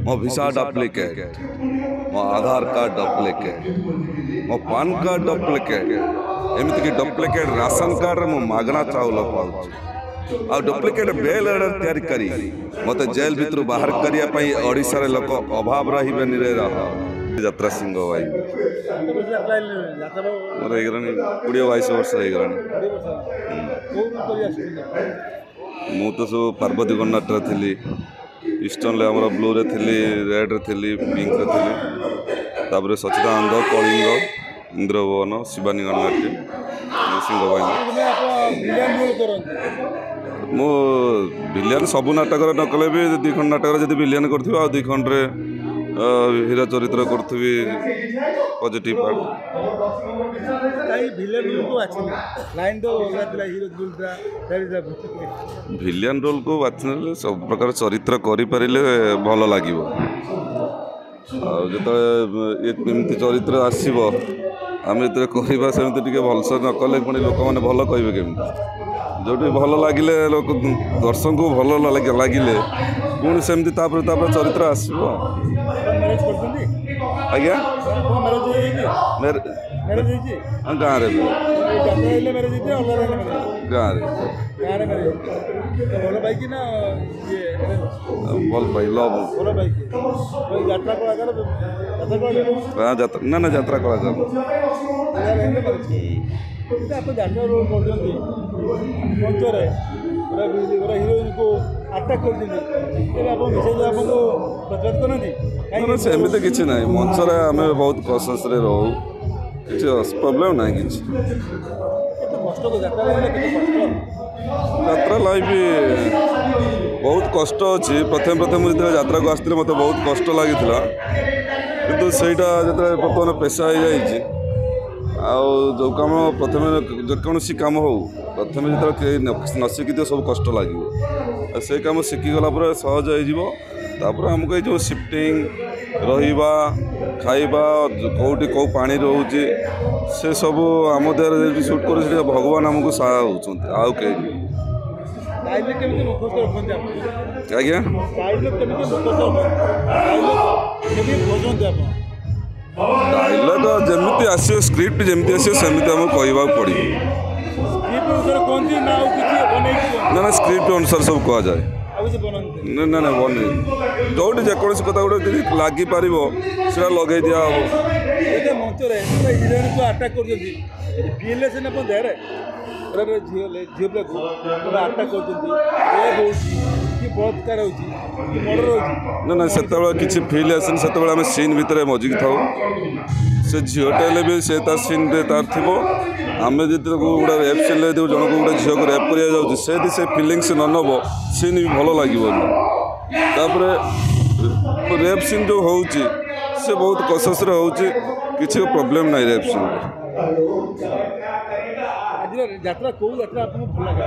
मो visa duplicate, मो आधार card duplicate, मो पान कार्ड डुप्लिकेट, एमती कि डुप्लिकेट राशन कार्ड मो मागना चाउल पाऊँ आ डुप्लिकेट बेल ऑर्डर तैयारी करी मत जेल भितर बाहर करने ओडिशा रे लोक अभाव रही यात्रा सिंह भाई मोर हो 20-22 वर्ष हो मु तो सब पार्वती गणनाट थी ईस्टर्न आम ब्लू रे थी रेड रे थी पिंक रे थी तापर सचिदानंद कलिंग इंद्रभवन शिवानी गणनाट्य सिंह मु विलियन सबू नाटक न कले भी 2 खंड नाटक जब विलियन कर 2 खंड हीरा चरित्र करी पॉजिटिव पार्ट विलियन रोल को बाछने सब प्रकार चरित्र करें भल लगे जो चरित्र आसब आम ये करवा सेमती भलसे न कले पुणी लोक मैंने भल कहे केमी जो भल लगिले लोक दर्शक को भल लगिले पुणी सेमती चरित्र आसब आज्ञा गाँव भल पाई लव ना ना यात्रा कलाकार हिरोइन को अटैक कर सेमती किसी ना मंचर आम बहुत कॉन्शियस रो कि प्रोब्लेम ना कि यात्रा लाइफ बहुत कष्ट अच्छी प्रथम जो यात्रा को आसती मत बहुत कष्ट लगी किंतु सहीटा जो बर्तमान पेशा हो जाए जो कम प्रथम जेकोसी कम हो प्रथम जो न शिखी सब कष्ट लगे से कम शिखीगला सहज होपर आमको जो शिफ्टिंग रहा खाइबा कौटी कौ पानी रोचे से सब आम देह सुट कर भगवान आमको सहाय होती आउ कहीं आज्ञा डायलॉग जमी आसो स्क्रिप्ट जमी आसो सेमती आमको कहवा पड़ो ना ना स्क्रिप्ट अनुसार सब कह जाए ना ना बन जो जेकोसी कथा गोटे लगिपार से लगे दिया ना ना से किसी फिल आसन से आम सीन भितर मजिक था से झीटे भी से सीन तार थी आम जी गोटे रेप सीन जन को गोटे झील को रेप कर से फिलिंग्स न नब सीन भी भल लगे रेप सीन जो हो बहुत कॉन्शियस हो प्रॉब्लम ना रेप सीन यात्रा को यात्रा आपको भल लगे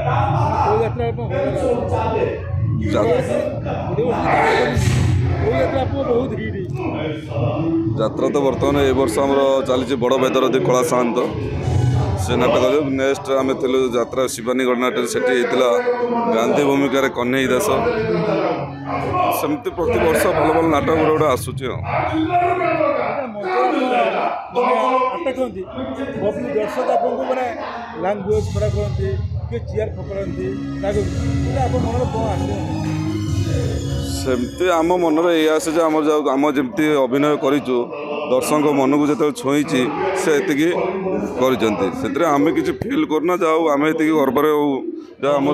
यात्रा तो बर्तमान ए वर्ष आम चली बड़ बेदरदी कला सात से नाटक नेक्स्ट आम थी यात्रा शिवानी गणनाट्य से गांधी भूमिकार कन्हई दास सेमती प्रति वर्ष भल भल नाटक गोटे आसूँ दर्शक आपको मैंने लांगुएज खराब करती किए चेयर फकड़ती मन कौन सेमती आम मन ये आसे आम जमी अभिनय करूँ दर्शक मन को जो छुई से कर आम कि फिल करना जाओ आम ये गर्वर हो आम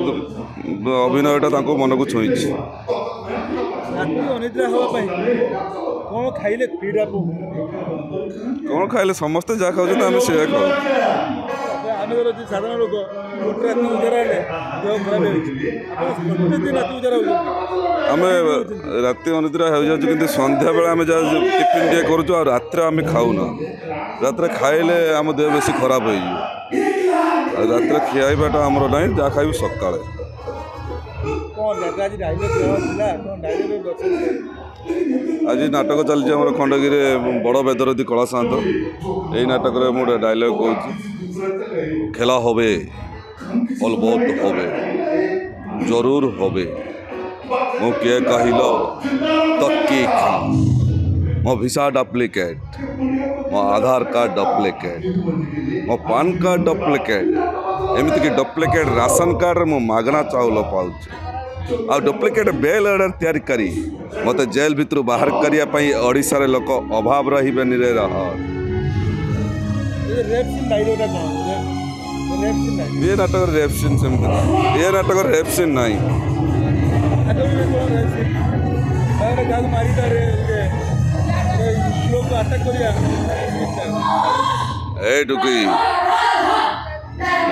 अभिनयटा मन को छुई अनिद्रा हाँपाई कौन खाइले फीड आप कौन खाइले समस्ते जहाँ खाऊँ आम से खाऊ आम साधारण लोक गोटे रात उजार देह खराब आम राति अनिद्रा हो जाऊँ कि सन्ध्या बेला आम जहाँ टिफिन टे करूँ रात आम खाऊना रात खाइले आम देह बेस खराब हो रात खियाबाटा आमर ना जहाँ खाइबू सका आज नाटक चलती आम खंडगिरी बड़ बेदरदी कला सात यही नाटक में गोटे डायलॉग कहूँ खेला होबे अलबत होबे जरूर होबे मो किए कहल तो किए मो भिसा डुप्लिकेट मो आधार कार्ड डुप्लिकेट मो पान कार्ड डुप्लिकेट एमती डुप्लिकेट राशन कार्ड मो मागना चाउल पाऊँ आ डुप्लिकेट बेल अर्डर तैयारी करी मत जेल भितर बाहर करने ओडिशा रे लोक अभाव रे रह ये नाटक रेप सीन सेमती ये नाटक रेप सीन नहीं ए टुकी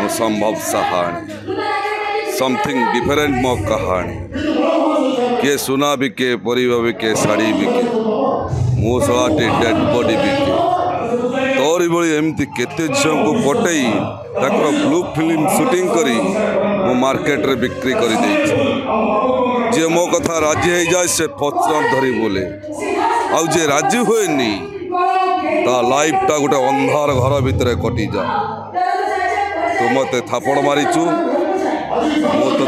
मो संभव कहानी समथिंग डिफरेंट मो कहानी किए सुना बिके परिवा बिके शाड़ी बिके मो सलाटी डेड बॉडी बिके तोरी बड़ी एमती केते झील को पटई ताकर ब्लू फिल्म शूटिंग करी मो मार्केट रे बिक्री करी देई जे मो कथा राजी हो जाए से पचर धरी बोले आउ जे राजी हुएनी ता लाइफ टा गोटे अंधार घर भितर कटि जा तू मते थापड़ मारिचु मो तो